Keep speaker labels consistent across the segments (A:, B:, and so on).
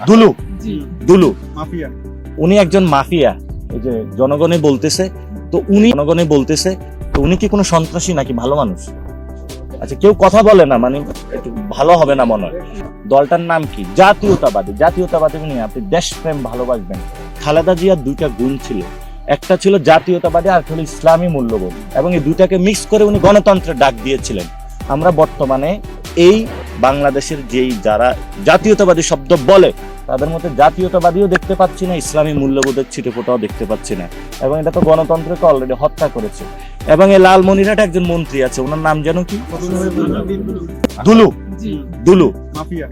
A: দুলু
B: জি
A: Dulu
B: mafia.
A: উনি একজন mafia. এই যে জনগণে বলতেছে, তো উনি কি কোনো সন্ত্রাসী নাকি ভালো মানুষ? আচ্ছা, কেউ কথা বলে না, মানে একটু ভালো হবে না মনে হয়। দলটার নাম কি? জাতীয়তাবাদী নিয়ে আপনি দেশপ্রেম ভালোবাসবেন। খালেদা জিয়ার দুইটা গুণ ছিল, একটা ছিল জাতীয়তাবাদী আর হলো ইসলামী মূল্যবোধ, এবং এই দুইটাকে মিক্স করে উনি গণতন্ত্রের ডাক দিয়েছিলেন। আমরা বর্তমানে এই বাংলাদেশের যেই যারা জাতীয়তাবাদী শব্দ বলে তাদের মধ্যে জাতীয়তাবাদীও দেখতে পাচ্ছি না, ইসলামী মূল্যবোধের ছিটেফোঁটাও দেখতে পাচ্ছি না, এবং এটা তো গণতন্ত্রকে অলরেডি হত্যা করেছে। এবং এই লালমনিরহাটে একজন মন্ত্রী আছে, ওনার নাম যেন কি? দুলু
B: জি
A: দুলু
B: মাফিয়া।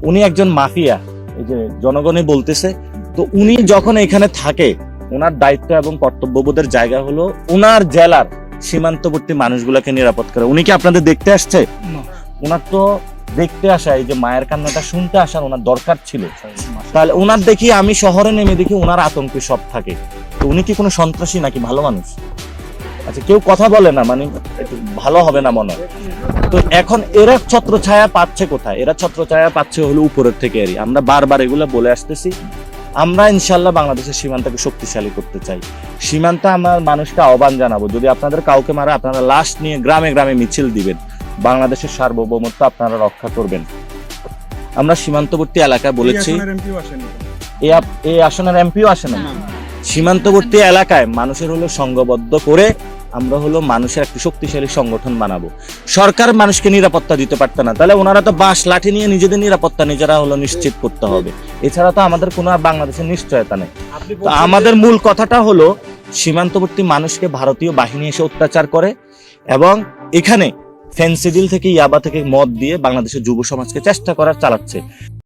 A: উনি একজন মাফিয়া। এই যে জনগণে বলতেছে, তো উনি যখন এখানে থাকে ওনার দায়িত্ব এবং কর্তব্যবোধের জায়গা হলো ওনার জেলার সীমান্তবর্তী মানুষগুলোকে নিরাপদ করা। উনি কি আপনাদের দেখতে আসছে? ওনার তো দেখতে আসা, এই যে মায়ের কান্নাটা শুনতে আসার ওনার দরকার ছিল। তাহলে ওনার দেখি আমি শহরে নেমে দেখি ওনার আতঙ্কে সব থাকে। তো উনি কি কোনো সন্ত্রাসী নাকি ভালো মানুষ? আচ্ছা, কেউ কথা বলে না, মানে একটু ভালো হবে না মনে হয়। তো এখন এরা ছত্রছায়া পাচ্ছে কোথায়? এরা ছত্রছায়া পাচ্ছে হলো উপরের থেকে। আমরা বারবার এগুলো বলে আসতেছি। আমরা ইনশাল্লাহ বাংলাদেশের সীমান্তকে শক্তিশালী করতে চাই। সীমান্তে আমরা মানুষকে আহ্বান জানাবো, যদি আপনাদের কাউকে মারে আপনারা লাশ নিয়ে গ্রামে গ্রামে মিছিল দিবেন, বাংলাদেশের সার্বভৌমত্ব আপনারা রক্ষা করবেন। আমরা সীমান্তবর্তী এলাকায় বলেছি, এই আসনের এমপিও আসে না। সীমান্তবর্তী এলাকায় মানুষের হলো সংঘবদ্ধ করে আমরা হলো মানুষের একটি শক্তিশালী সংগঠন বানাবো। সরকার মানুষকে নিরাপত্তা দিতে পারত না, তাহলে ওনারা তো বাঁশ লাঠি নিয়ে নিজেদের নিরাপত্তা নিজেরা হলো নিশ্চিত করতে হবে। এছাড়া তো আমাদের কোনো আর বাংলাদেশের নিশ্চয়তা নেই। তো আমাদের মূল কথাটা হলো সীমান্তবর্তী মানুষকে ভারতীয় বাহিনী এসে অত্যাচার করে, এবং এখানে ফেন্সিডিল থেকে ইয়াবা থেকে মদ দিয়ে বাংলাদেশের যুব সমাজকে চেষ্টা করার চালাচ্ছে।